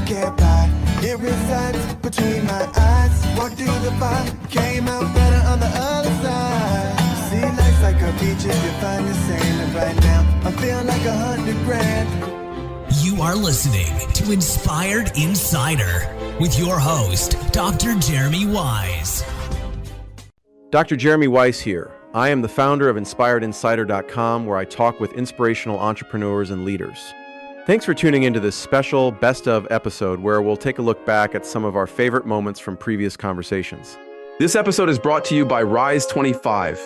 get by. It resides between my eyes. Walked through the fire, came out better on the other side. See, life's like a beach if you find the sand. And right now, I feel like 100 grand. You are listening to Inspired Insider with your host, Dr. Jeremy Wise. Dr. Jeremy Wise here. I am the founder of InspiredInsider.com, where I talk with inspirational entrepreneurs and leaders. Thanks for tuning into this special Best Of episode where we'll take a look back at some of our favorite moments from previous conversations. This episode is brought to you by Rise 25.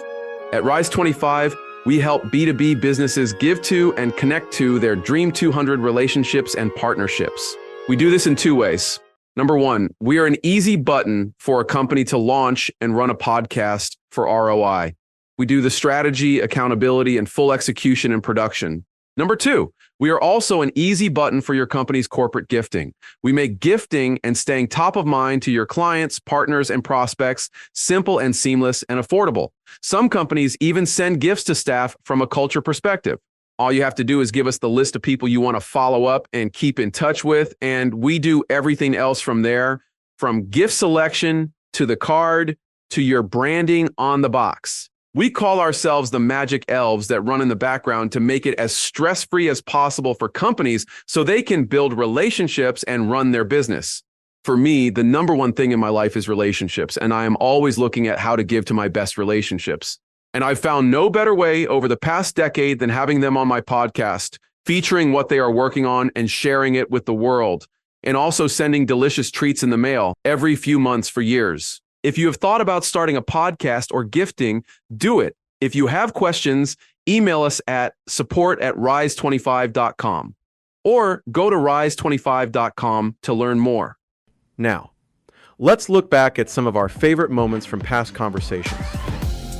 At Rise 25, we help B2B businesses give to and connect to their Dream 200 relationships and partnerships. We do this in two ways. Number one, we are an easy button for a company to launch and run a podcast for ROI. We do the strategy, accountability, and full execution and production. Number two, we are also an easy button for your company's corporate gifting. We make gifting and staying top of mind to your clients, partners, and prospects simple and seamless and affordable. Some companies even send gifts to staff from a culture perspective. All you have to do is give us the list of people you want to follow up and keep in touch with, and we do everything else from there, from gift selection to the card to your branding on the box. We call ourselves the magic elves that run in the background to make it as stress-free as possible for companies so they can build relationships and run their business. For me, the number one thing in my life is relationships, and I am always looking at how to give to my best relationships. And I've found no better way over the past decade than having them on my podcast, featuring what they are working on and sharing it with the world, and also sending delicious treats in the mail every few months for years. If you have thought about starting a podcast or gifting, do it. If you have questions, email us at support@rise25.com or go to rise25.com to learn more. Now, let's look back at some of our favorite moments from past conversations.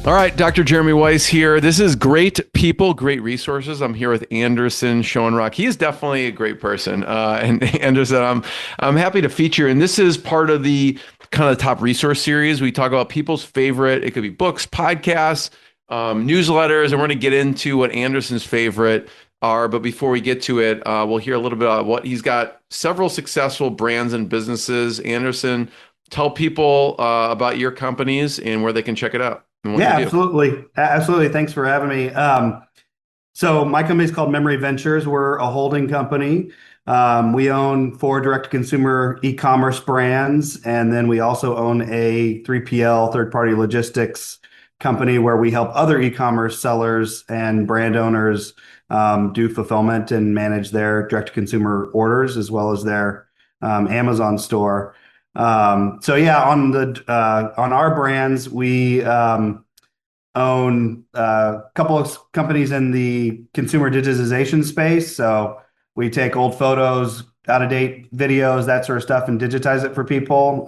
All right, Dr. Jeremy Wise here. This is Great People, Great Resources. I'm here with Anderson Schoenrock. He is definitely a great person. And Anderson, I'm happy to feature. And this is part of the kind of the top resource series. We talk about people's favorite. It could be books, podcasts, newsletters, and we're going to get into what Anderson's favorite are. But before we get to it, we'll hear a little bit about what he's got. Several successful brands and businesses. Anderson, tell people about your companies and where they can check it out. Yeah, absolutely. Absolutely. Thanks for having me. So my company is called Memory Ventures. We're a holding company. We own 4 direct-to-consumer e-commerce brands, and then we also own a 3PL, third-party logistics company, where we help other e-commerce sellers and brand owners do fulfillment and manage their direct-to-consumer orders as well as their Amazon store. So yeah, on our brands, we own a couple of companies in the consumer digitization space. So we take old photos, out-of-date videos, that sort of stuff, and digitize it for people.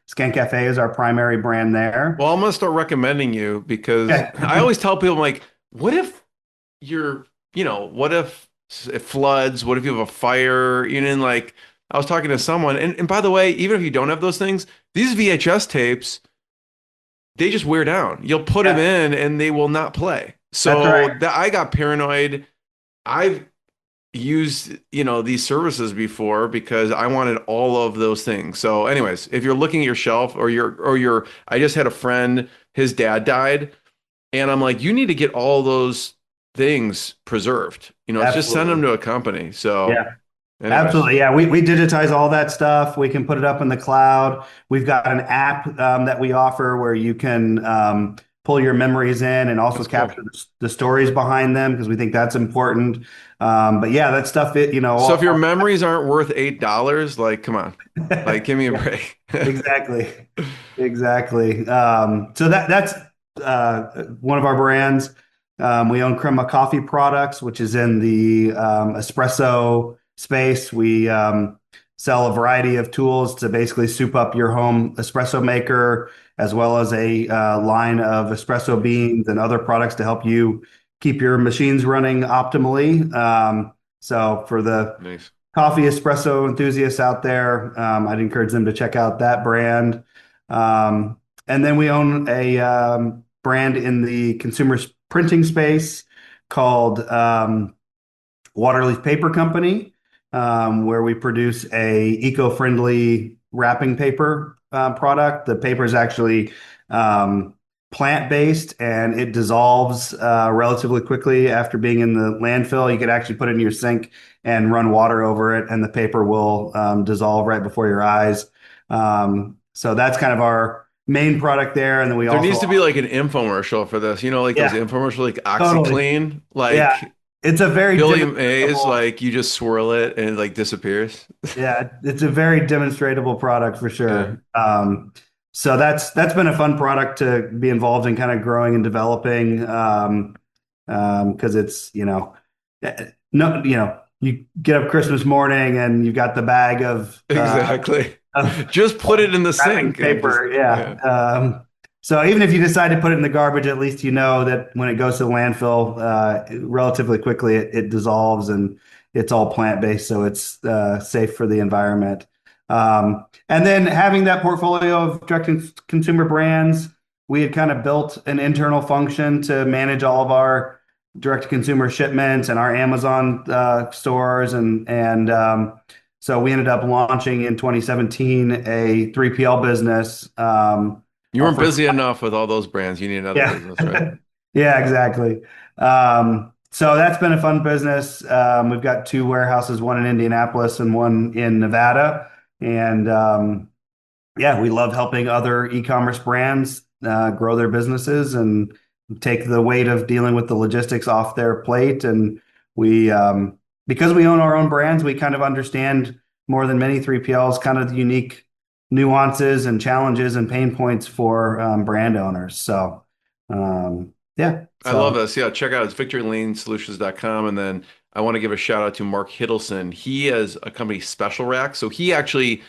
Scan Cafe is our primary brand there. Well, I'm going to start recommending you because I always tell people, like, what if what if it floods? What if you have a fire? Like, I was talking to someone, and by the way, even if you don't have those things, these VHS tapes, they just wear down. You'll put them in and they will not play. So I got paranoid. I've used, these services before because I wanted all of those things. So anyways, if you're looking at your shelf I just had a friend, his dad died, and I'm like, you need to get all those things preserved. Just send them to a company. So yeah. Anyways. Absolutely. Yeah. We digitize all that stuff. We can put it up in the cloud. We've got an app that we offer where you can pull your memories in and also capture the stories behind them, because we think that's important. But yeah, that stuff, So if your memories aren't worth $8, like, come on, like, give me a break. Exactly. So that's one of our brands. We own Crema Coffee Products, which is in the espresso space. We sell a variety of tools to basically soup up your home espresso maker, as well as a line of espresso beans and other products to help you keep your machines running optimally. So for the coffee espresso enthusiasts out there, I'd encourage them to check out that brand. And then we own a brand in the consumer printing space called Waterleaf Paper Company. where we produce a eco-friendly wrapping paper product. The paper is actually plant-based and it dissolves relatively quickly after being in the landfill. You could actually put it in your sink and run water over it, and the paper will dissolve right before your eyes. So that's kind of our main product there. And then we There also, needs to be like an infomercial for this. You know, like those yeah, infomercials, like totally. OxyClean, Yeah. like It's a very Billy Mays, demonstrable. like you just swirl it and it like disappears. Yeah, it's a very demonstratable product for Yeah. sure. So that's been a fun product to be involved in, kind of growing and developing. Because it's, no, you get up Christmas morning and you've got the bag Exactly. of Just put it in the wrapping sink and just, paper. Yeah. yeah. So even if you decide to put it in the garbage, at least you know that when it goes to the landfill, relatively quickly, it dissolves and it's all plant-based, so it's safe for the environment. And then having that portfolio of direct consumer brands, we had kind of built an internal function to manage all of our direct consumer shipments and our Amazon stores, and so we ended up launching in 2017 a 3PL business. You Our weren't first, busy enough with all those brands. You need another yeah, business, right? yeah, exactly. So that's been a fun business. We've got two warehouses, one in Indianapolis and one in Nevada, and yeah, we love helping other e-commerce brands grow their businesses and take the weight of dealing with the logistics off their plate. And we, because we own our own brands, we kind of understand more than many 3PLs, kind of the unique nuances and challenges and pain points for brand owners. So, yeah, I love so this. Yeah, check out it's victorylanesolutions.com. And then I want to give a shout out to Mark Hiddleston. He has a company, Special Rack. So he actually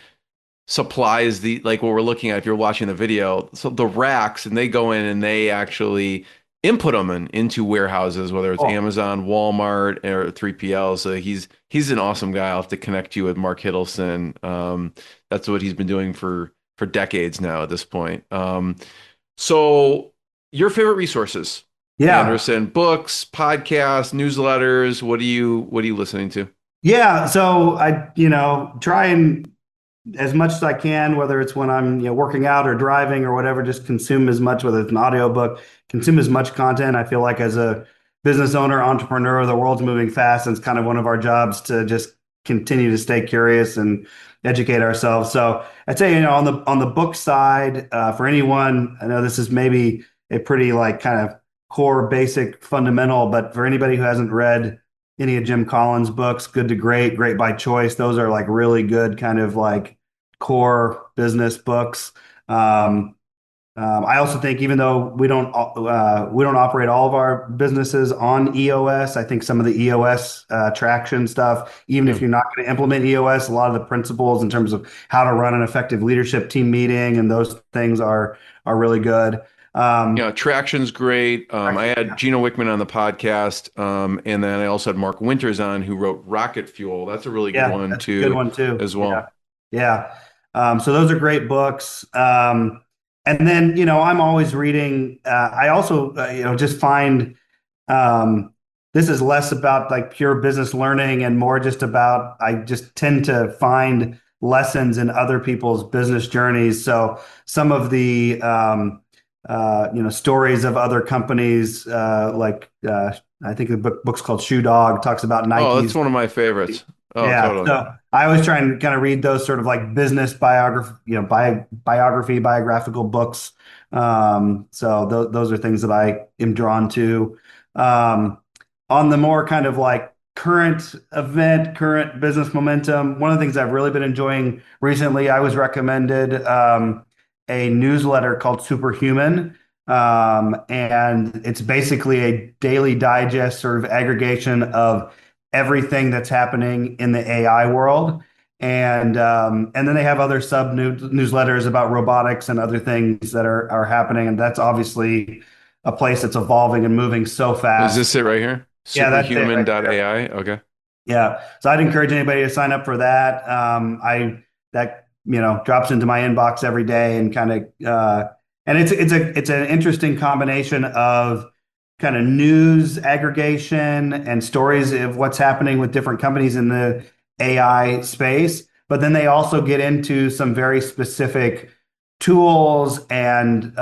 supplies the like what we're looking at if you're watching the video. So the racks, and they go in and they actually input them into warehouses, whether it's cool. Amazon, Walmart, or 3PL. So he's an awesome guy. I'll have to connect you with Mark Hiddleston. That's what he's been doing for decades now at this point. So your favorite resources, Yeah. Anderson, books, podcasts, newsletters. What are you listening to? Yeah. So I, try and as much as I can, whether it's when I'm working out or driving or whatever, just consume as much, whether it's an audiobook, consume as much content. I feel like as a business owner, entrepreneur, the world's moving fast, and it's kind of one of our jobs to just continue to stay curious and educate ourselves. So I'd say, on the book side, for anyone, I know this is maybe a pretty like kind of core, basic, fundamental, but for anybody who hasn't read any of Jim Collins' books, Good to Great, Great by Choice, those are like really good kind of like core business books. Um, I also think even though we don't operate all of our businesses on EOS, I think some of the EOS traction stuff, even Yeah. if you're not going to implement EOS, a lot of the principles in terms of how to run an effective leadership team meeting and those things are really good. Yeah, Traction's great. I had Yeah, Gino Wickman on the podcast, and then I also had Mark Winters on, who wrote Rocket Fuel. That's a really good yeah, one that's a good too, one too. as Yeah, well. yeah. So those are great books. And then, I'm always reading. I also, just find um, this is less about like pure business learning and more just about, I just tend to find lessons in other people's business journeys. So some of the, stories of other companies, I think the book's called Shoe Dog, talks about Oh, that's Nike's. one of my favorites. Oh, Yeah, totally. so I always try and kind of read those sort of like business biography, biographical books. So those are things that I am drawn to. Um, on the more kind of like current business momentum, one of the things I've really been enjoying recently, I was recommended a newsletter called Superhuman. And it's basically a daily digest sort of aggregation of everything that's happening in the AI world. And then they have other newsletters about robotics and other things that are happening. And that's obviously a place that's evolving and moving so Is fast. this it right here? Yeah, that's it right there. Superhuman.ai. Okay. Yeah. So I'd encourage anybody to sign up for that. That drops into my inbox every day and kind of and it's an interesting combination of kind of news aggregation and stories of what's happening with different companies in the AI space, but then they also get into some very specific tools and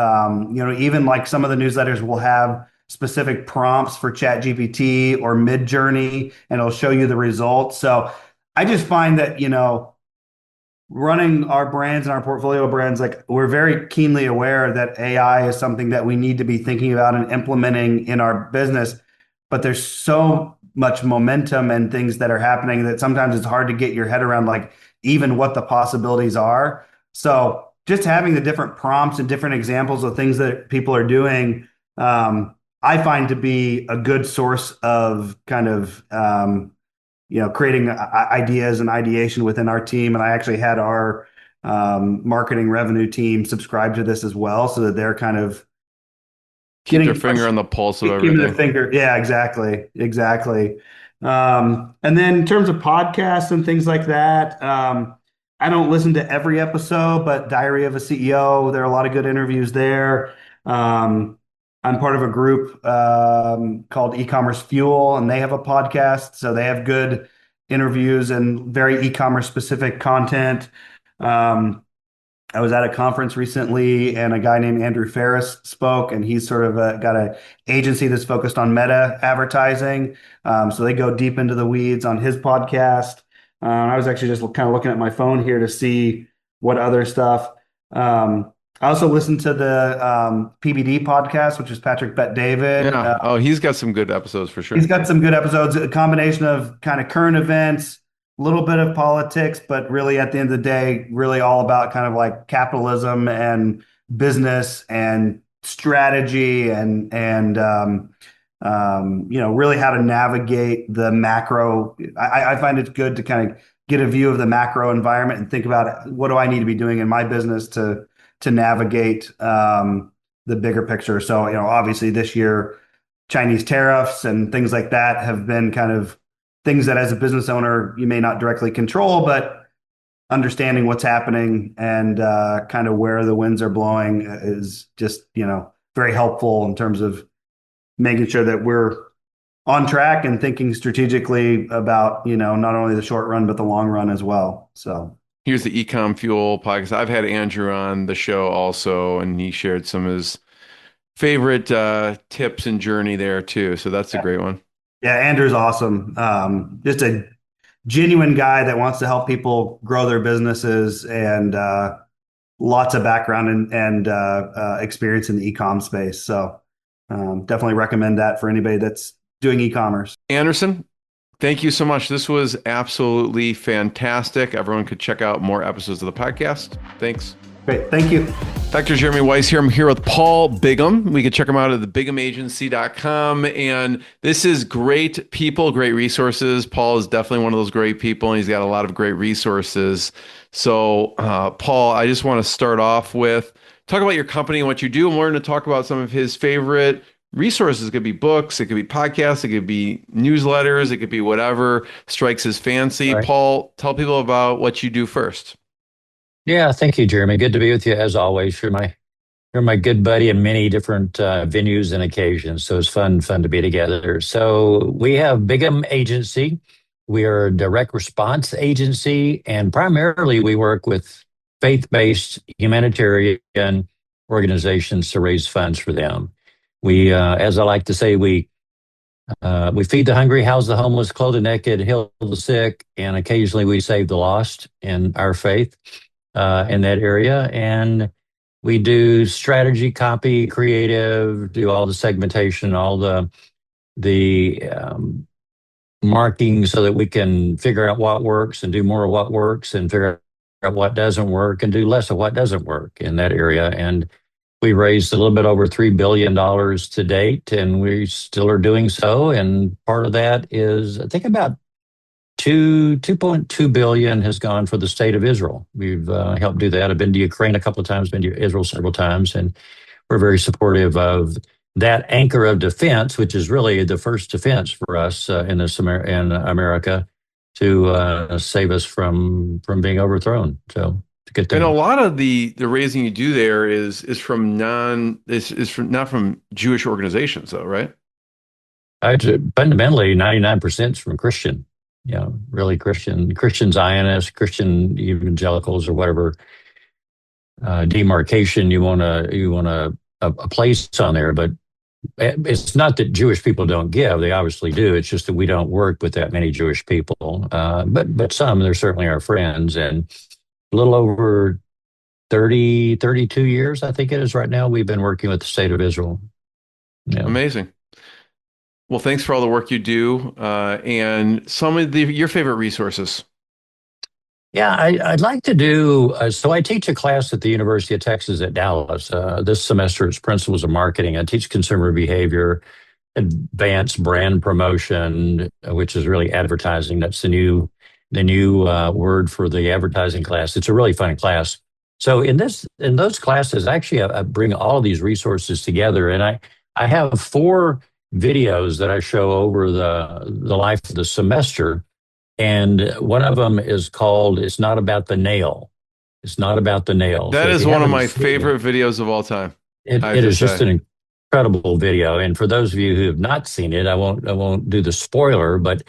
even like some of the newsletters will have specific prompts for ChatGPT or Midjourney, and it'll show you the results. So I just find that, running our brands and our portfolio brands, like we're very keenly aware that AI is something that we need to be thinking about and implementing in our business. But there's so much momentum and things that are happening that sometimes it's hard to get your head around, like even what the possibilities are. So just having the different prompts and different examples of things that people are doing, I find to be a good source of kind of creating ideas and ideation within our team. And I actually had our marketing revenue team subscribe to this as well, so that they're kind of Keep their finger on the pulse of everything. Their finger. Yeah, exactly. Exactly. And then in terms of podcasts and things like that, I don't listen to every episode, but Diary of a CEO, there are a lot of good interviews there. I'm part of a group called E-commerce Fuel, and they have a podcast. So they have good interviews and very e-commerce specific content. I was at a conference recently, and a guy named Andrew Ferris spoke, and he's sort of got an agency that's focused on meta advertising. So they go deep into the weeds on his podcast. I was actually just kind of looking at my phone here to see what other stuff. I also listened to the PBD podcast, which is Patrick Bet-David. Yeah. He's got some good episodes for sure. He's got some good episodes, a combination of kind of current events, a little bit of politics, but really at the end of the day, really all about kind of like capitalism and business and strategy and really how to navigate the macro. I find it's good to kind of get a view of the macro environment and think about what do I need to be doing in my business to navigate the bigger picture. So, obviously this year, Chinese tariffs and things like that have been kind of things that as a business owner, you may not directly control, but understanding what's happening and kind of where the winds are blowing is just, very helpful in terms of making sure that we're on track and thinking strategically about, not only the short run, but the long run as well. So here's the Ecom Fuel podcast. I've had Andrew on the show also, and he shared some of his favorite tips and journey there too. So that's a great one. Yeah, Andrew's awesome. Just a genuine guy that wants to help people grow their businesses, and lots of background and experience in the e-com space. So definitely recommend that for anybody that's doing e-commerce. Anderson, thank you so much. This was absolutely fantastic. Everyone could check out more episodes of the podcast. Thanks. Great. Thank you. Dr. Jeremy Weiss here. I'm here with Paul Bigham. We can check him out at thebighamagency.com. And this is great people, great resources. Paul is definitely one of those great people, and he's got a lot of great resources. So, Paul, I just want to start off with talk about your company and what you do. And we're going to talk about some of his favorite resources. It could be books, it could be podcasts, it could be newsletters, it could be whatever strikes his fancy. Right. Paul, tell people about what you do first. Yeah, thank you, Jeremy. Good to be with you as always. You're my good buddy in many different venues and occasions. So it's fun to be together. So we have Bigham Agency. We are a direct response agency, and primarily we work with faith-based humanitarian organizations to raise funds for them. We, as I like to say, we feed the hungry, house the homeless, clothe the naked, heal the sick, and occasionally we save the lost in our faith. In that area, and we do strategy, copy, creative, do all the segmentation, all the marking, so that we can figure out what works and do more of what works, and figure out what doesn't work and do less of what doesn't work in that area. And we raised a little bit over $3 billion to date, and we still are doing so. And part of that is, I think, about $2.2 billion has gone for the state of Israel. We've helped do that. I've been to Ukraine a couple of times, been to Israel several times, and we're very supportive of that anchor of defense, which is really the first defense for us in America to save us from being overthrown. So it's a good thing. And a lot of the raising you do there is from not from Jewish organizations, though, right? Fundamentally, 99% is from Christian. really Christian Zionists, Christian evangelicals, or whatever demarcation you want to place on there. But it's not that Jewish people don't give; they obviously do. It's just that we don't work with that many Jewish people. But some, they're certainly our friends, and a little over 32 years, I think it is right now, we've been working with the state of Israel. Yeah. Amazing. Well, thanks for all the work you do, and some of your favorite resources. Yeah, I'd like to do. So I teach a class at the University of Texas at Dallas. This semester, it's Principles of Marketing. I teach consumer behavior, advanced brand promotion, which is really advertising. That's the new word for the advertising class. It's a really fun class. So in those classes, actually, I bring all of these resources together, and I have 4 videos that I show over the life of the semester. And one of them is called "It's Not About the Nail." It's not about the nail. That So if is you one of haven't my seen favorite videos of all time. it, I have it to is just say. an incredible video. And for those of you who have not seen it, I won't do the spoiler, but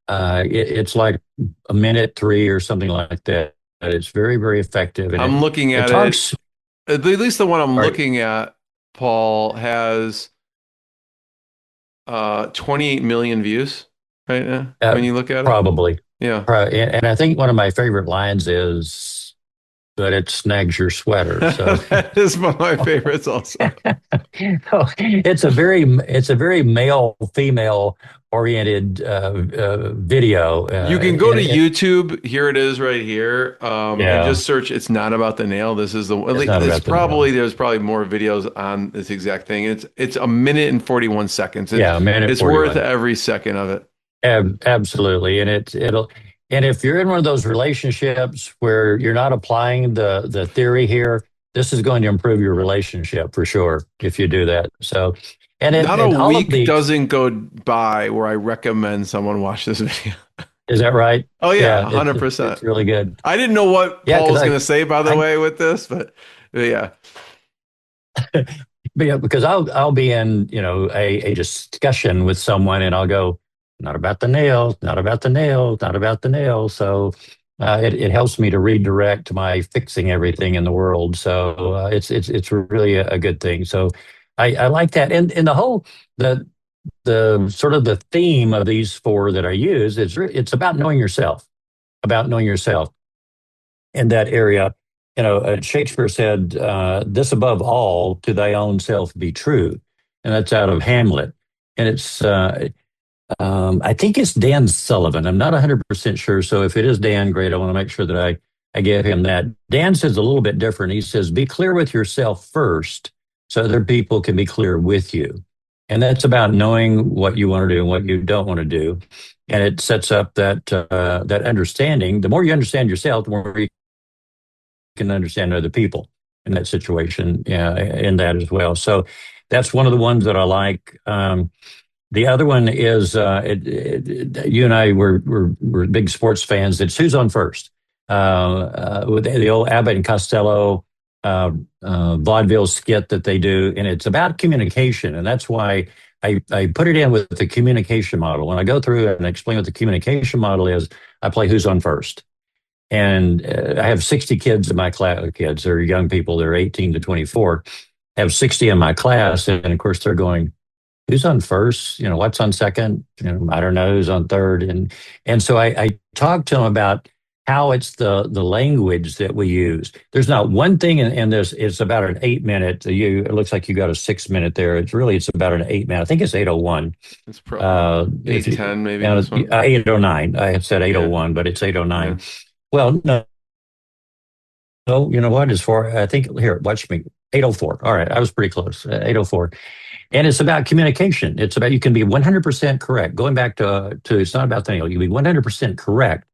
it's like a minute 3 or something like that. But it's very, very effective, and I'm looking it at it. talks. At least the one I'm Right, looking at, Paul, has 28 million views right now uh, when you look at it. probably. Yeah. And I think one of my favorite lines is, "But it snags your sweater." So That is one of my favorites also. it's a very male female oriented video, You can go to YouTube. Here it is right here. And yeah, just search "It's Not About the Nail." This is the it's not about the nail. there's probably more videos on this exact thing. It's a minute and 41 seconds. Yeah, a minute It's worth 41. every second of it. Absolutely, and and if you're in one of those relationships where you're not applying the theory here, this is going to improve your relationship for sure if you do that. So, Not a and all of week the doesn't go by where I recommend someone watch this video. is that right? Oh yeah, Yeah, it's 100%. really good. I didn't know what Yeah, Paul because was going to say, by the I way, with this, but yeah. But yeah, because I'll be in a discussion with someone, and I'll go, "Not about the nail, not about the nail, not about the nail." So it helps me to redirect my fixing everything in the world. So it's really a good thing. So I like that, and the the sort of the theme of these 4 that I use is it's about knowing yourself in that area. Shakespeare said, "This above all, to thy own self be true," and that's out of Hamlet. And I think it's Dan Sullivan. I'm not 100% sure. So if it is Dan, great. I want to make sure that I give him that. Dan says a little bit different. He says, "Be clear with yourself first, so other people can be clear with you." And that's about knowing what you want to do and what you don't want to do. And it sets up that understanding. The more you understand yourself, the more you can understand other people in that situation, in that as well. So that's one of the ones that I like. The other one is you and I we're big sports fans. It's "Who's on First?" With the old Abbott and Costello vaudeville skit that they do, and it's about communication, and that's why I put it in with the communication model. When I go through and explain what the communication model is, I play "Who's on First?" And I have 60 kids in my class. Kids, they're young people. They're 18 to 24. I have 60 in my class, and of course they're going, "Who's on first? What's on second? I don't know who's on third." And so I talked to them about how it's the language that we use. There's not one thing in this. It's about an 8 minute. It looks like you got a 6 minute there. It's about an 8 minute. I think it's 8:01. It's probably If you 8:10 maybe this one. 8:09. I had said Yeah. 8:01, but it's 8:09. Yeah. Well, no, no. You know what? It's for, I think, here, watch me. 8:04. All right, I was pretty close. 8:04. And it's about communication. It's about, you can be 100% correct. Going back to it's not about the nail. You can be 100% correct.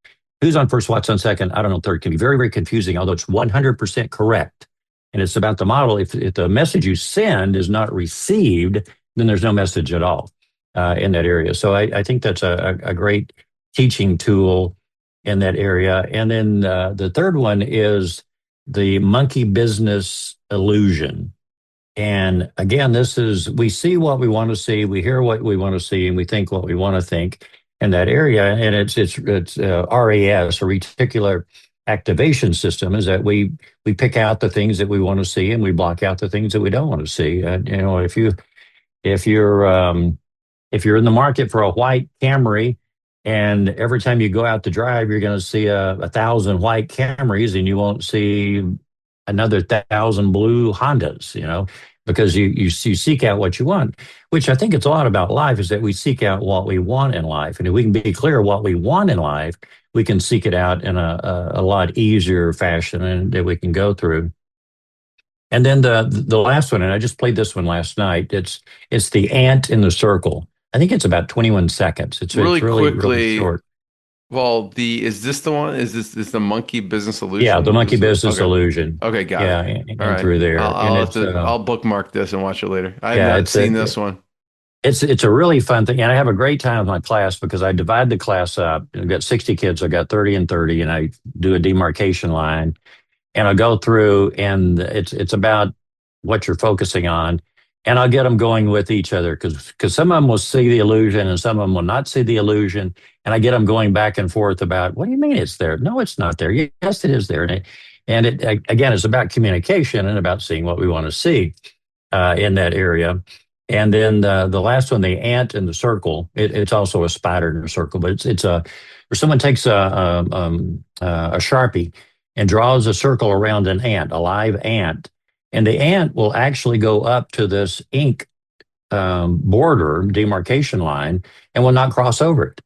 Who's on first, what's on second, I don't know, third, can be very, very confusing, although it's 100% correct. And it's about the model. If the message you send is not received, then there's no message at all in that area. So I think that's a great teaching tool in that area. And then the third one is the monkey business illusion. And again, we see what we want to see, we hear what we want to see, and we think what we want to think. in that area. And it's RAS, a reticular activation system, is that we pick out the things that we want to see and we block out the things that we don't want to see. And if you're if you're in the market for a white Camry, and every time you go out to drive, you're going to see a thousand white Camrys, and you won't see another thousand blue Hondas, because you seek out what you want, which I think it's a lot about life, is that we seek out what we want in life. And if we can be clear what we want in life, we can seek it out in a lot easier fashion and that we can go through. And then the last one, and I just played this one last night. It's the ant in the circle. I think it's about 21 seconds. Really it's really quickly. short. Well, is this the one? Is the monkey business Yeah, illusion? the monkey business Okay. illusion. Okay, got Yeah, it. All and right. through there, and it's I'll bookmark this and watch it later. I have yeah, not seen this one. it's a really fun thing, and I have a great time with my class because I divide the class up. I've got 60 kids. I've got 30 and 30, and I do a demarcation line, and I'll go through, and it's about what you're focusing on, and I'll get them going with each other because some of them will see the illusion and some of them will not see the illusion, and I get them going back and forth about, what do you mean it's there? No, it's not there. Yes, it is there, and it again, it's about communication and about seeing what we want to see in that area. And then the last one, the ant in the circle, it's also a spider in a circle, but it's a where someone takes a Sharpie and draws a circle around an ant, a live ant, and the ant will actually go up to this ink border demarcation line and will not cross over it.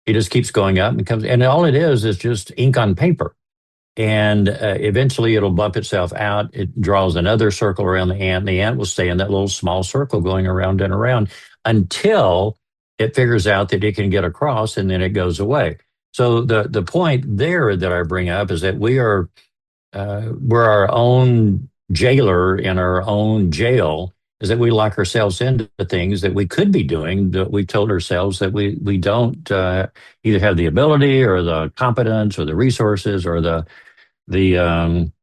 He just keeps going up and comes, and all it is just ink on paper. And eventually it'll bump itself out. It draws another circle around the ant, and the ant will stay in that little small circle going around and around until it figures out that it can get across, and then it goes away. So the point there that I bring up is that we're our own jailer in our own jail, is that we lock ourselves into things that we could be doing, that we told ourselves that we don't either have the ability or the competence or the resources or the um,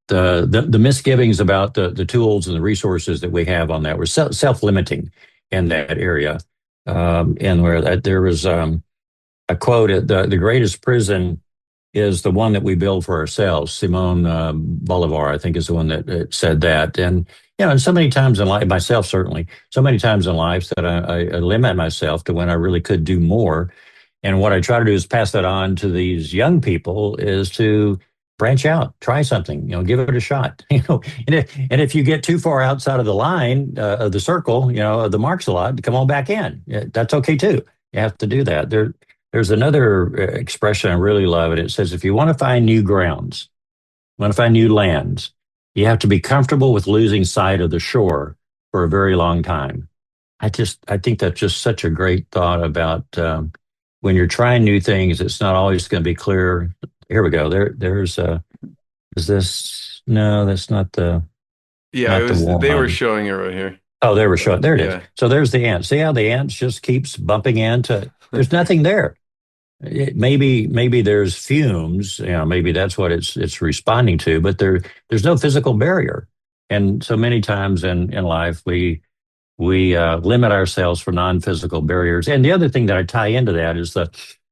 the misgivings about the tools and the resources that we have on that. We're self-limiting in that area, and where there was a quote: "The greatest prison is the one that we build for ourselves." Simone Bolivar, I think, is the one that said that. And and so many times in life, myself certainly, so many times in life that I limit myself to when I really could do more. And what I try to do is pass that on to these young people, is to branch out, try something, give it a shot. And if you get too far outside of the line of the circle, of the marks a lot, come on back in. Yeah, that's okay too. You have to do that. There's another expression I really love, and it says, if you want to find new grounds, want to find new lands, you have to be comfortable with losing sight of the shore for a very long time. I think that's just such a great thought about when you're trying new things, it's not always going to be clear. Here we go. Is this, no, that's not the, Yeah, not it the was. They were one. showing it right here. Oh, they were showing. There it is. Yeah. So there's the ant. See how the ant just keeps bumping into, there's nothing there. Maybe there's fumes, maybe that's what it's responding to, but there's no physical barrier. And so many times in life, we limit ourselves for non-physical barriers. And the other thing that I tie into that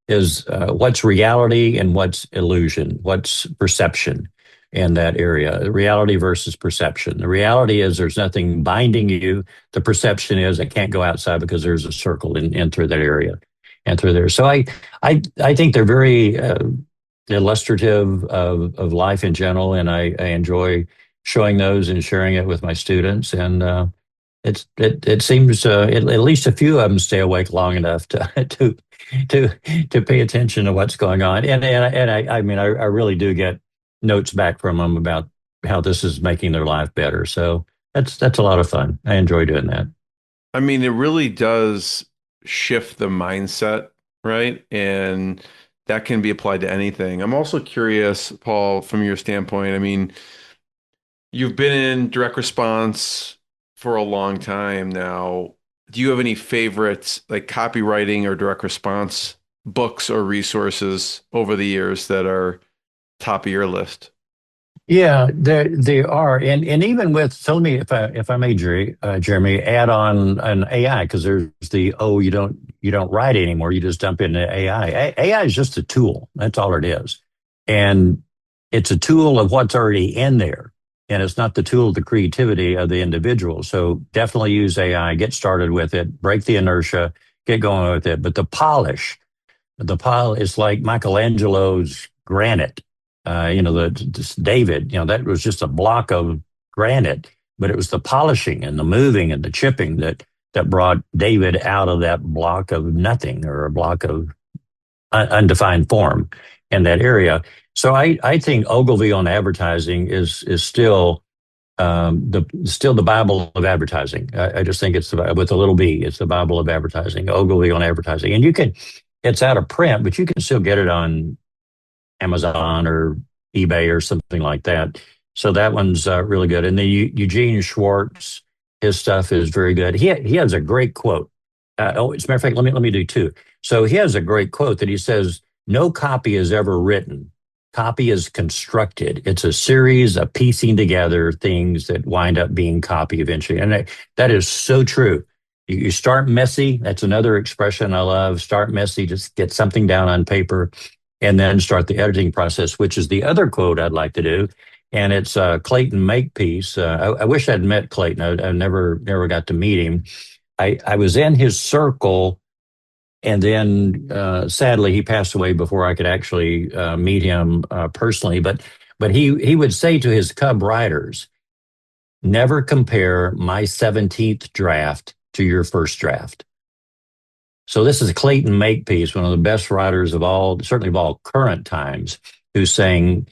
is what's reality and what's illusion, what's perception in that area, reality versus perception. The reality is there's nothing binding you. The perception is I can't go outside because there's a circle in through that area and through there. So I think they're very illustrative of life in general, and I enjoy showing those and sharing it with my students. And it seems at least a few of them stay awake long enough to pay attention to what's going on. And I mean, I really do get notes back from them about how this is making their life better. So that's a lot of fun. I enjoy doing that. I mean, it really does shift the mindset, right? And that can be applied to anything. I'm also curious, Paul, from your standpoint. I mean, you've been in direct response for a long time now. Do you have any favorites, like copywriting or direct response books or resources over the years that are top of your list? Yeah, they are, and even with, so let me, if I may, Jeremy, add on an AI, because there's the, oh, you don't write anymore, you just dump into AI. AI is just a tool. That's all it is, and it's a tool of what's already in there, and it's not the tool of the creativity of the individual. So definitely use AI, get started with it, break the inertia, get going with it. But the pile is like Michelangelo's granite. This David, that was just a block of granite, but it was the polishing and the moving and the chipping that brought David out of that block of nothing, or a block of undefined form in that area. So I think Ogilvy on advertising is still the Bible of advertising. I just think it's with a little b. It's the Bible of advertising. Ogilvy on advertising, and it's out of print, but you can still get it on Amazon or eBay or something like that. So that one's really good. And then Eugene Schwartz, his stuff is very good. He has a great quote. As a matter of fact, let me do two. So he has a great quote that he says, "No copy is ever written. Copy is constructed. It's a series of piecing together things that wind up being copy eventually." And that is so true. You start messy. That's another expression I love. Start messy. Just get something down on paper, and then start the editing process, which is the other quote I'd like to do. And it's Clayton Makepeace. I wish I'd met Clayton. I never got to meet him. I was in his circle, and then sadly he passed away before I could actually meet him personally. But he would say to his Cub writers, "Never compare my 17th draft to your first draft." So this is Clayton Makepeace, one of the best writers of all, certainly of all current times, who's saying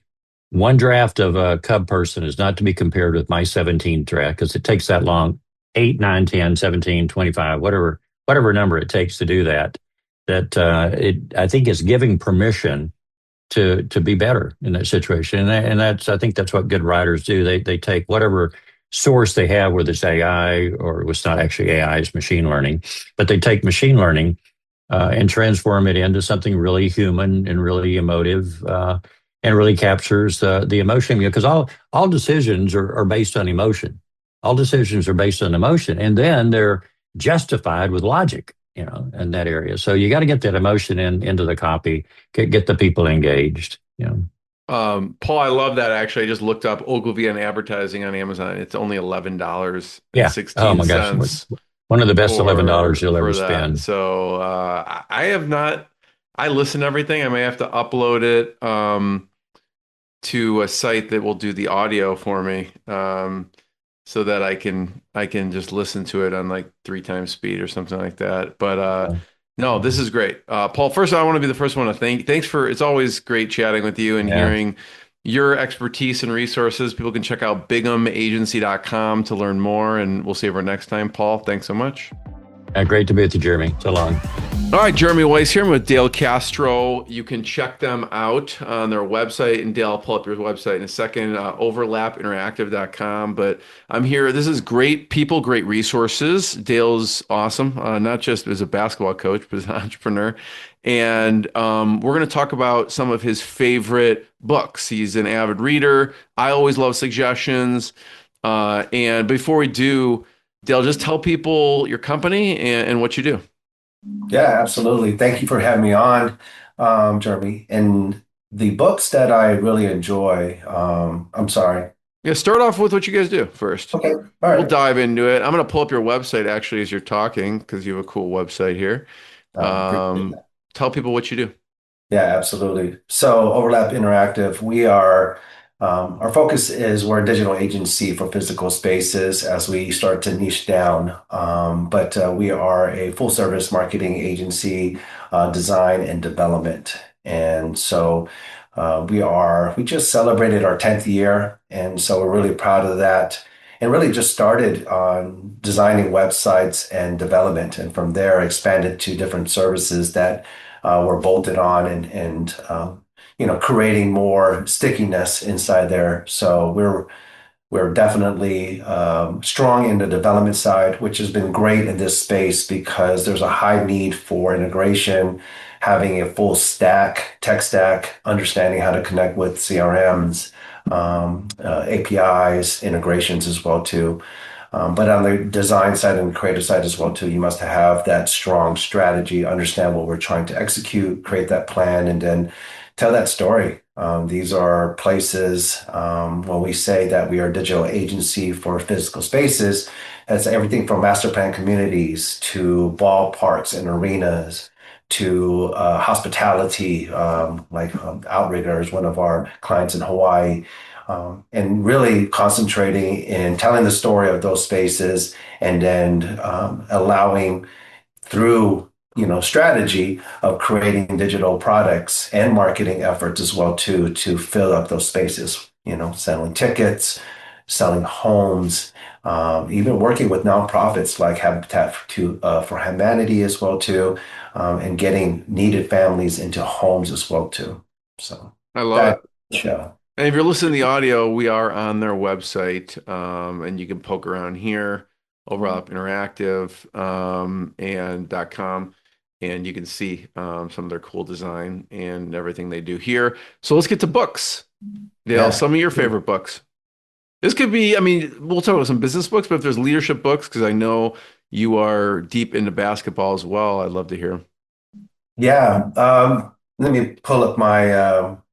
one draft of a Cub person is not to be compared with my 17th draft, because it takes that long, 8, 9, 10, 17, 25, whatever number it takes to do that. I think is giving permission to be better in that situation. And I think that's what good writers do. They take whatever source they have, whether it's AI or it's not actually AI, it's machine learning, but they take machine learning and transform it into something really human and really emotive, and really captures the emotion. Because all decisions are based on emotion. All decisions are based on emotion, and then they're justified with logic, in that area. So you got to get that emotion into the copy, get the people engaged. Paul, I love that. Actually, I just looked up Ogilvy on advertising on Amazon. It's only $11 and Yeah. Oh 16 my gosh. cents One of the best $11 you'll for ever that. spend. So I have not. I listen to everything. I may have to upload it to a site that will do the audio for me, so that I can just listen to it on like 3 times speed or something like that. But no, this is great. Paul, first I want to be the first one to thanks for, it's always great chatting with you and Yeah. hearing your expertise and resources. People can check out bighamagency.com to learn more, and we'll see you next time. Paul, thanks so much. Great to be with you, Jeremy. So long. All right, Jeremy Weiss here. I'm with Dale Castro. You can check them out on their website, and Dale, I'll pull up your website in a second, overlapinteractive.com. But I'm here. This is great people, great resources. Dale's awesome, not just as a basketball coach, but as an entrepreneur. And we're going to talk about some of his favorite books. He's an avid reader. I always love suggestions. And before we do, Dale, just tell people your company and what you do. Yeah, absolutely. Thank you for having me on, Jeremy. And the books that I really enjoy, I'm sorry. Yeah, start off with what you guys do first. Okay, all We'll right. dive into it. I'm going to pull up your website actually as you're talking, because you have a cool website here. Appreciate Um, that. Tell people what you do. Yeah, absolutely. So Overlap Interactive, we are, our focus is we're a digital agency for physical spaces as we start to niche down. But we are a full service marketing agency, design and development. And so we just celebrated our 10th year. And so we're really proud of that. And really just started on designing websites and development. And from there expanded to different services that were bolted on and creating more stickiness inside there. So we're definitely strong in the development side, which has been great in this space because there's a high need for integration, having a full stack, tech stack, understanding how to connect with CRMs, APIs, integrations as well too. But on the design side and creative side as well too, you must have that strong strategy, understand what we're trying to execute, create that plan, and then tell that story. These are places when we say that we are a digital agency for physical spaces, that's everything from master plan communities to ballparks and arenas to hospitality, Outrigger is one of our clients in Hawaii, and really concentrating in telling the story of those spaces and then allowing through strategy of creating digital products and marketing efforts as well too to fill up those spaces, selling tickets, selling homes, even working with nonprofits like Habitat for Humanity as well too, and getting needed families into homes as well too. So I love that it. show. And if you're listening to the audio, we are on their website, and you can poke around here, Overlap Interactive, and .com, and you can see some of their cool design and everything they do here. So let's get to books. Dale, Yeah. some of your favorite books. This could be, I mean, we'll talk about some business books, but if there's leadership books, because I know you are deep into basketball as well, I'd love to hear. Yeah, let me pull up my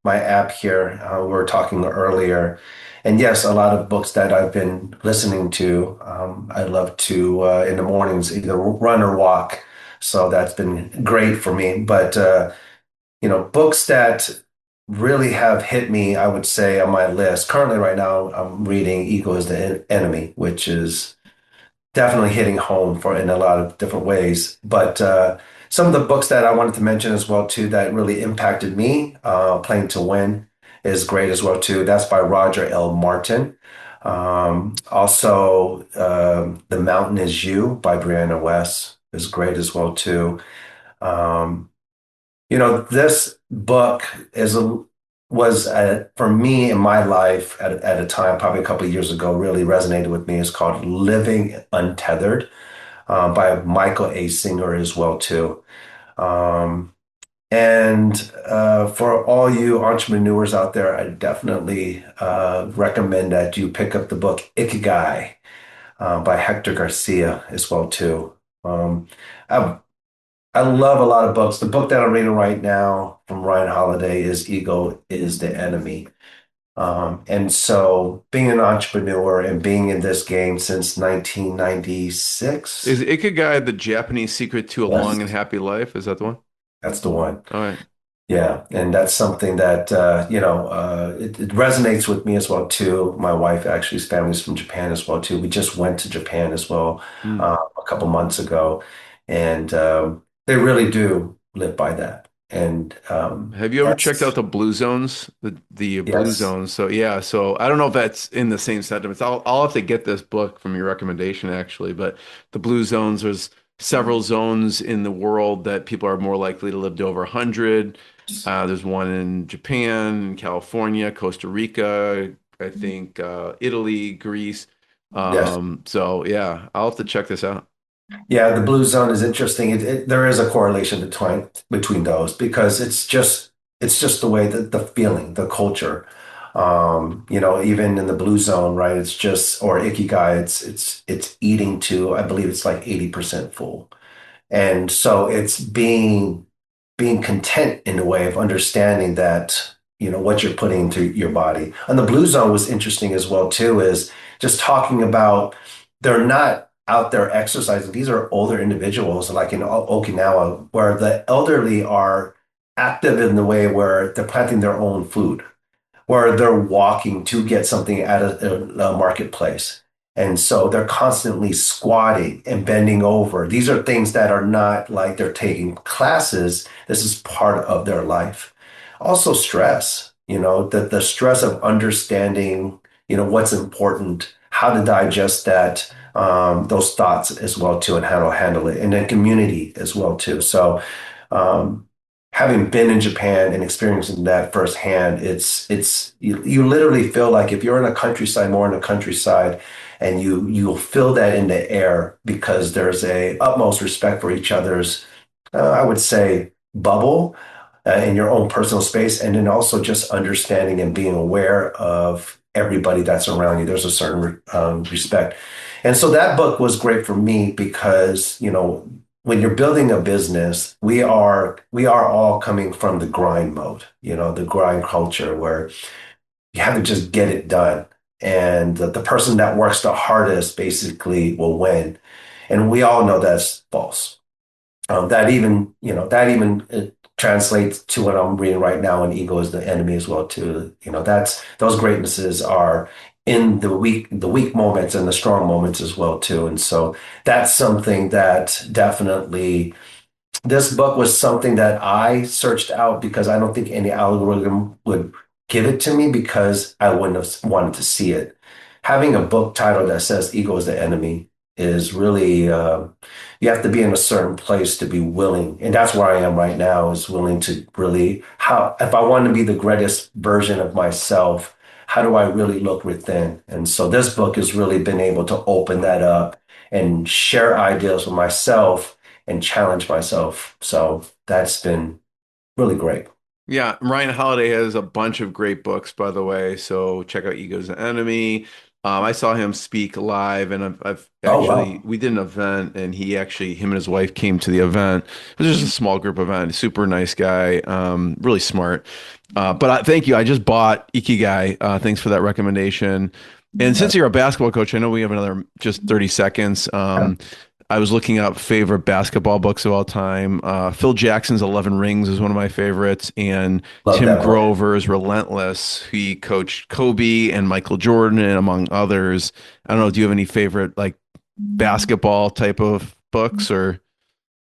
app here. We were talking earlier, and yes, a lot of books that I've been listening to. I love to in the mornings either run or walk, so that's been great for me. But books that really have hit me, I would say on my list. Currently, right now, I'm reading "Ego is the Enemy," which is definitely hitting home for in a lot of different ways. But some of the books that I wanted to mention as well too that really impacted me, Playing to Win is great as well too. That's by Roger L. Martin. Also, The Mountain Is You by Brianna West is great as well too. Um, this book was for me in my life at a time, probably a couple of years ago, really resonated with me. It's called Living Untethered by Michael A. Singer as well too. Um, and for all you entrepreneurs out there, I definitely recommend that you pick up the book Ikigai by Hector Garcia as well too. Um, I I love a lot of books. The book that I'm reading right now from Ryan Holiday is Ego is the Enemy. And so being an entrepreneur and being in this game since 1996, Is Ikigai the Japanese secret to a long and yes, happy life? Is that the one? that's the one. All right. Yeah, and that's something that it resonates with me as well too. My wife actually's family's from Japan as well too. We just went to Japan as well Hmm. a couple months ago, and they really do live by that. And Have you ever checked out that's the Blue Zones? The Blue yes, Zones. So yeah, so I don't know if that's in the same sentiments. I'll have to get this book from your recommendation actually, but the Blue Zones, there's several zones in the world that people are more likely to live to over 100. There's one in Japan, California, Costa Rica, I think Italy, Greece. yes. So yeah, I'll have to check this out. Yeah, the blue zone is interesting. There is a correlation between those because it's just the way that the feeling, the culture. Even in the blue zone, right? It's just or ikigai. It's eating to. I believe it's like 80% full. And so it's being content in a way of understanding that, what you're putting into your body. And the blue zone was interesting as well, too, is just talking about they're not out there exercising. These are older individuals, like in Okinawa, where the elderly are active in the way where they're planting their own food where they're walking to get something at a marketplace. And so they're constantly squatting and bending over. These are things that are not like they're taking classes. This is part of their life. Also, stress, the stress of understanding, what's important, how to digest that, those thoughts as well too, and how to handle it. And then community as well too. So, um, having been in Japan and experiencing that firsthand, you literally feel like if you're in a countryside, more in a countryside, and you'll feel that in the air because there's a utmost respect for each other's, I would say, bubble, in your own personal space, and then also just understanding and being aware of everybody that's around you. There's a certain respect. And so that book was great for me because, when you're building a business, we are all coming from the grind mode, the grind culture where you have to just get it done. And the person that works the hardest basically will win. And we all know that's false. That even translates to what I'm reading right now, and ego is the enemy as well too. That's those greatnesses are in the weak moments and the strong moments as well too. And so that's something that definitely this book was something that I searched out because I don't think any algorithm would give it to me because I wouldn't have wanted to see it. Having a book title that says ego is the enemy is really, you have to be in a certain place to be willing. And that's where I am right now, is willing to really, if I want to be the greatest version of myself, how do I really look within? And so this book has really been able to open that up and share ideas with myself and challenge myself. So that's been really great. Yeah, Ryan Holiday has a bunch of great books, by the way. So check out Ego's the Enemy. I saw him speak live, and I've Oh, actually wow. we did an event, and him and his wife came to the event. It was just a small group event. Super nice guy, really smart. Thank you. I just bought Ikigai. Thanks for that recommendation. And since you're a basketball coach, I know we have another just 30 seconds. I was looking up favorite basketball books of all time. Phil Jackson's 11 Rings is one of my favorites, and Love Tim that book. Grover's Relentless. He coached Kobe and Michael Jordan, and among others. I don't know. Do you have any favorite like basketball type of books or?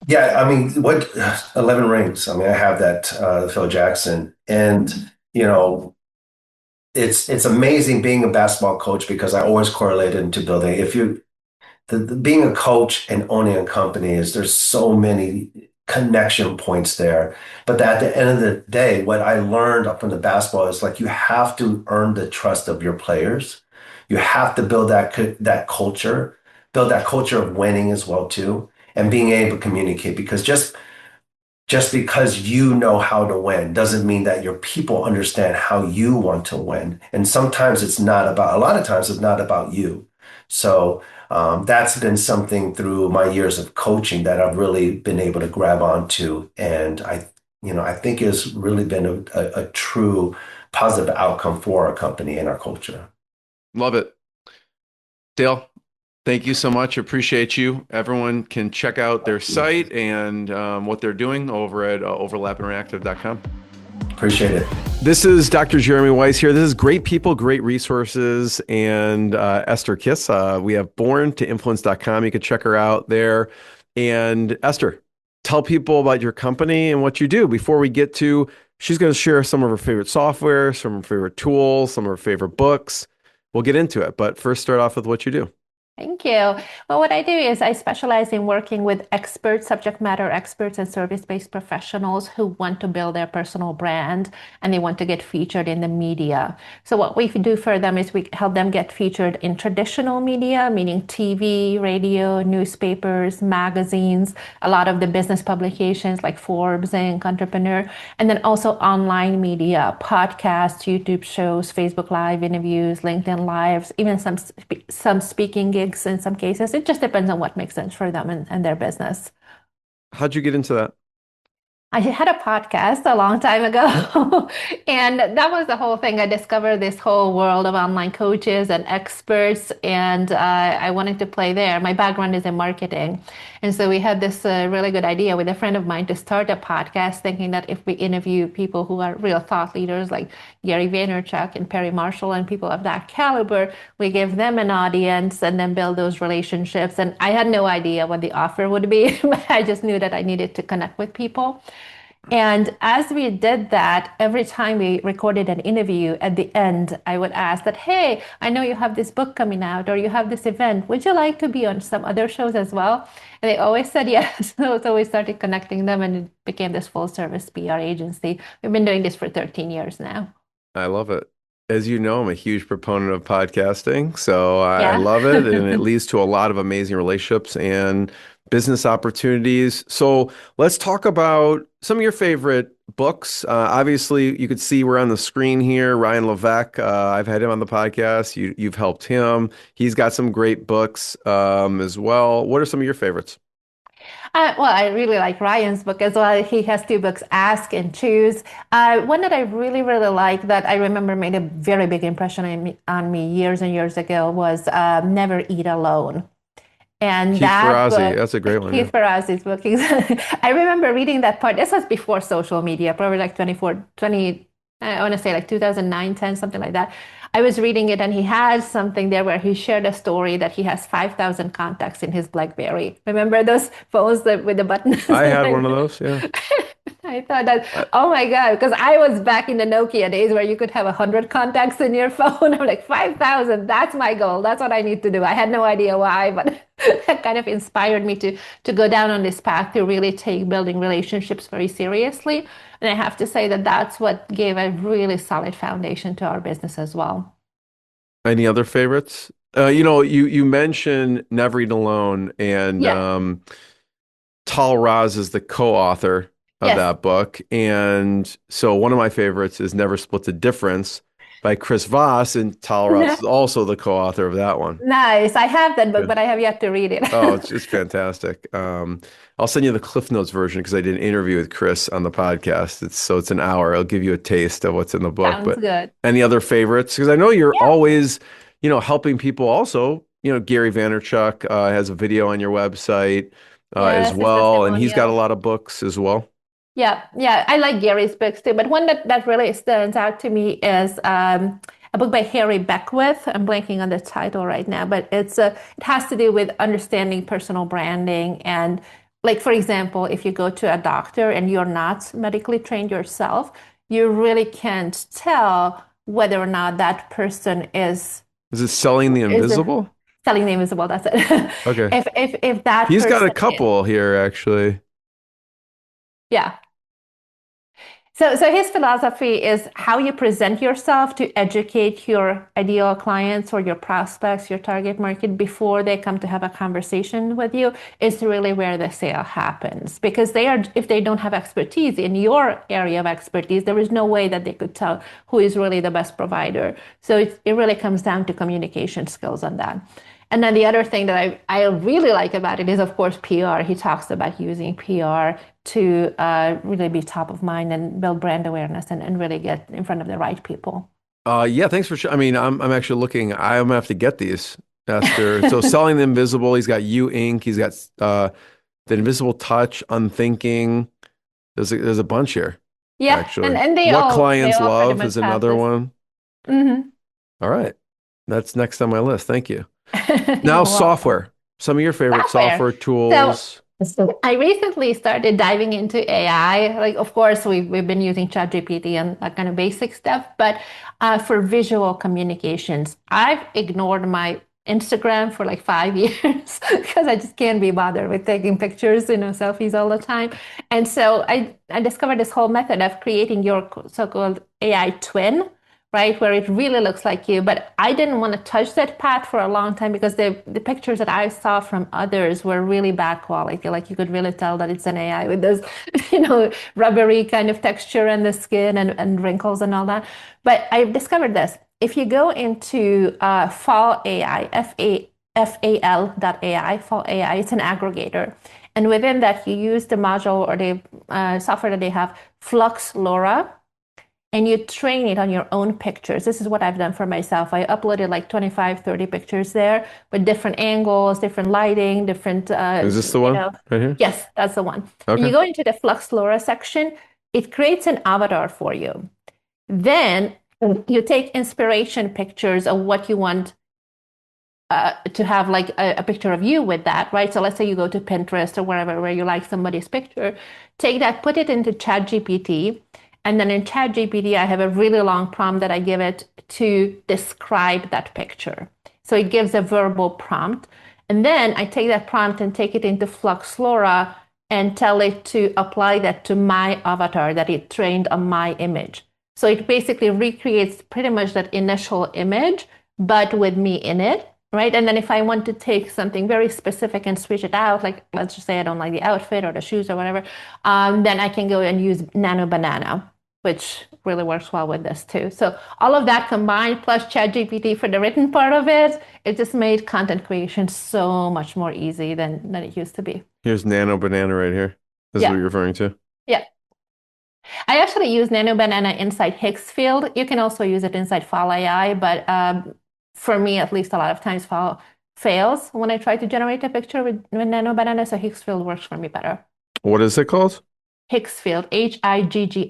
Yeah, I mean, what 11 Rings? I mean, I have that Phil Jackson, and you know, it's amazing being a basketball coach because I always correlate it into building. If you being a coach and owning a company is there's so many connection points there. But at the end of the day, what I learned up from the basketball is like you have to earn the trust of your players. You have to build that culture, build that culture of winning as well too, and being able to communicate because just because you know how to win doesn't mean that your people understand how you want to win. And sometimes a lot of times it's not about you. So that's been something through my years of coaching that I've really been able to grab onto. And I think it's really been a true positive outcome for our company and our culture. Love it. Dale, thank you so much. Appreciate you. Everyone can check out their site and what they're doing over at overlapinteractive.com. Appreciate it. This is Dr. Jeremy Weiss here. This is great people, great resources, and Esther Kiss. We have borntoinfluence.com. You can check her out there. And Esther, tell people about your company and what you do before we get to, she's going to share some of her favorite software, some of her favorite tools, some of her favorite books. We'll get into it, but first start off with what you do. Thank you. Well, what I do is I specialize in working with experts, subject matter experts, and service-based professionals who want to build their personal brand and they want to get featured in the media. So what we do for them is we help them get featured in traditional media, meaning TV, radio, newspapers, magazines, a lot of the business publications like Forbes and Entrepreneur, and then also online media, podcasts, YouTube shows, Facebook Live interviews, LinkedIn Lives, even some speaking gigs in some cases. It just depends on what makes sense for them and their business. How'd you get into that? I had a podcast a long time ago, and that was the whole thing. I discovered this whole world of online coaches and experts, and I wanted to play there. My background is in marketing, and so we had this really good idea with a friend of mine to start a podcast, thinking that if we interview people who are real thought leaders like Gary Vaynerchuk and Perry Marshall and people of that caliber, we give them an audience and then build those relationships. And I had no idea what the offer would be. I just knew that I needed to connect with people. And as we did that, every time we recorded an interview, at the end, I would ask that, hey, I know you have this book coming out or you have this event. Would you like to be on some other shows as well? And they always said yes. So we started connecting them and it became this full service PR agency. We've been doing this for 13 years now. I love it. As you know, I'm a huge proponent of podcasting, so I Yeah. love it, and it leads to a lot of amazing relationships and business opportunities. So let's talk about some of your favorite books. Obviously, you could see we're on the screen here. Ryan Levesque, I've had him on the podcast. You've helped him. He's got some great books as well. What are some of your favorites? Well, I really like Ryan's book as well. He has two books, Ask and Choose. One that I really, really like that I remember made a very big impression on me years and years ago was Never Eat Alone. And Keith that Ferrazzi, book, that's a great one. Yeah. Keith Ferrazzi's book, I remember reading that part. This was before social media, probably like 20, I want to say like 2009, 10, something like that. I was reading it and he had something there where he shared a story that he has 5,000 contacts in his BlackBerry. Remember those phones with the buttons? I had one of those. Yeah. I thought that, Uh, oh my God, because I was back in the Nokia days where you could have 100 contacts in your phone. I'm like, 5,000, that's my goal. That's what I need to do. I had no idea why, but that kind of inspired me to go down on this path to really take building relationships very seriously. And I have to say that that's what gave a really solid foundation to our business as well. Any other favorites? You mentioned Never Eat Alone, and Yeah. Tal Raz is the co-author of Yes. that book. And so one of my favorites is Never Split the Difference by Chris Voss, and Tal Raz is also the co-author of that one. Nice. I have that book, Yeah. but I have yet to read it. Oh, it's fantastic. I'll send you the Cliff Notes version because I did an interview with Chris on the podcast. It's an hour. I'll give you a taste of what's in the book. Sounds But good. any other favorites? Because I know you're Yeah. always, helping people also. Gary Vaynerchuk has a video on your website as Yes, it's well, and he's got a testimonial. lot of books as well. Yeah, yeah, I like Gary's books too, but one that really stands out to me is a book by Harry Beckwith. I'm blanking on the title right now, but it has to do with understanding personal branding. And like, for example, if you go to a doctor and you're not medically trained yourself, you really can't tell whether or not that person Is it Selling the is Invisible? selling the invisible. That's it. Okay. If that He's got a person is, couple here, actually. yeah. So his philosophy is how you present yourself to educate your ideal clients or your prospects, your target market before they come to have a conversation with you is really where the sale happens. Because if they don't have expertise in your area of expertise, there is no way that they could tell who is really the best provider. So it really comes down to communication skills on that. And then the other thing that I really like about it is, of course, PR. He talks about using PR to really be top of mind and build brand awareness and really get in front of the right people. Yeah, thanks for I mean, I'm actually looking. I'm gonna have to get these, Esther. So Selling the Invisible, he's got You Inc. He's got The Invisible Touch, Unthinking. There's a bunch here, Yeah, actually. and What they Clients all pretty Love much is have another this. one. Hmm. All right. That's next on my list. Thank you. You're Now, welcome. software. Some of your favorite software tools. So I recently started diving into AI. Like, of course, we've been using ChatGPT and that kind of basic stuff, but for visual communications, I've ignored my Instagram for like 5 years because I just can't be bothered with taking pictures, selfies all the time. And so I discovered this whole method of creating your so-called AI twin, right? Where it really looks like you. But I didn't want to touch that path for a long time because the pictures that I saw from others were really bad quality. Like you could really tell that it's an AI with those, rubbery kind of texture and the skin and wrinkles and all that. But I've discovered this. If you go into Fall AI, FAL.ai, Fall AI, it's an aggregator. And within that, you use the module or the software that they have, Flux LoRa, and you train it on your own pictures. This is what I've done for myself. I uploaded like 25, 30 pictures there with different angles, different lighting, different, Is this the one right here? Yes, that's the one. Okay. You go into the Flux LoRa section, it creates an avatar for you. Then you take inspiration pictures of what you want to have, like a picture of you with that, right? So let's say you go to Pinterest or wherever where you like somebody's picture, take that, put it into ChatGPT. And then in ChatGPT, I have a really long prompt that I give it to describe that picture. So it gives a verbal prompt. And then I take that prompt and take it into Flux LoRa and tell it to apply that to my avatar that it trained on my image. So it basically recreates pretty much that initial image, but with me in it, right? And then if I want to take something very specific and switch it out, like let's just say I don't like the outfit or the shoes or whatever, then I can go and use Nano Banana, which really works well with this too. So all of that combined, plus ChatGPT for the written part of it, it just made content creation so much more easy than it used to be. Here's Nano Banana right here. This is what you're referring to. Yeah. I actually use Nano Banana inside Higgsfield. You can also use it inside Fall AI, but for me, at least, a lot of times fails when I try to generate a picture with Nano Banana. So Higgsfield works for me better. What is it called? Higgsfield, Higgsfield.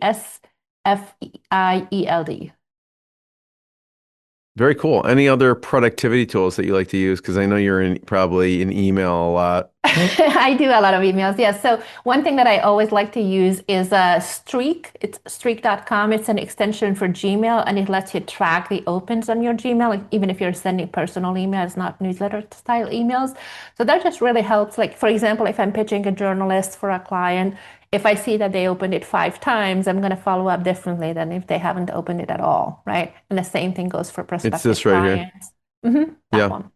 Very cool. Any other productivity tools that you like to use? Because I know you're probably in email a lot. I do a lot of emails. Yes. So one thing that I always like to use is Streak. It's streak.com. It's an extension for Gmail, and it lets you track the opens on your Gmail, like, even if you're sending personal emails, not newsletter style emails. So that just really helps. Like, for example, if I'm pitching a journalist for a client, if I see that they opened it 5 times, I'm going to follow up differently than if they haven't opened it at all, right? And the same thing goes for prospective It's this right clients. here. That one.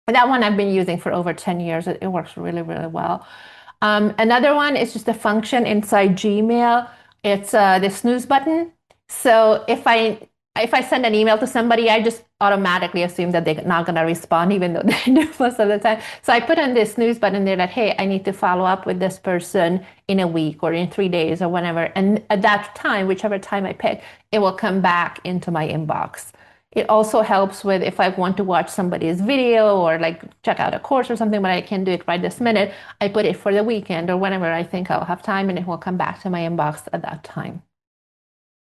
That one I've been using for over 10 years. It works really, really well. Another one is just a function inside Gmail. It's the snooze button. So if I send an email to somebody, I just automatically assume that they're not going to respond, even though they do most of the time. So I put on this snooze button there that, hey, I need to follow up with this person in a week or in 3 days or whenever. And at that time, whichever time I pick, it will come back into my inbox. It also helps with if I want to watch somebody's video or like check out a course or something, but I can't do it right this minute. I put it for the weekend or whenever I think I'll have time, and it will come back to my inbox at that time.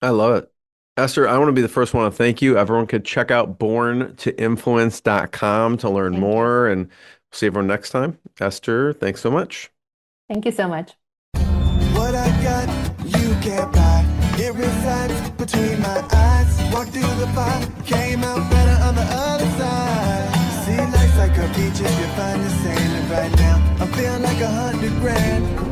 I love it. Esther, I want to be the first one to thank you. Everyone could check out borntoinfluence.com to learn more, and see everyone next time. Esther, thanks so much. Thank you so much. What I got, you can't buy. It resides between my eyes. Walked through the fire, came out better on the other side. See, life's like a beach if you find the sailing right now. I'm feeling like 100 grand.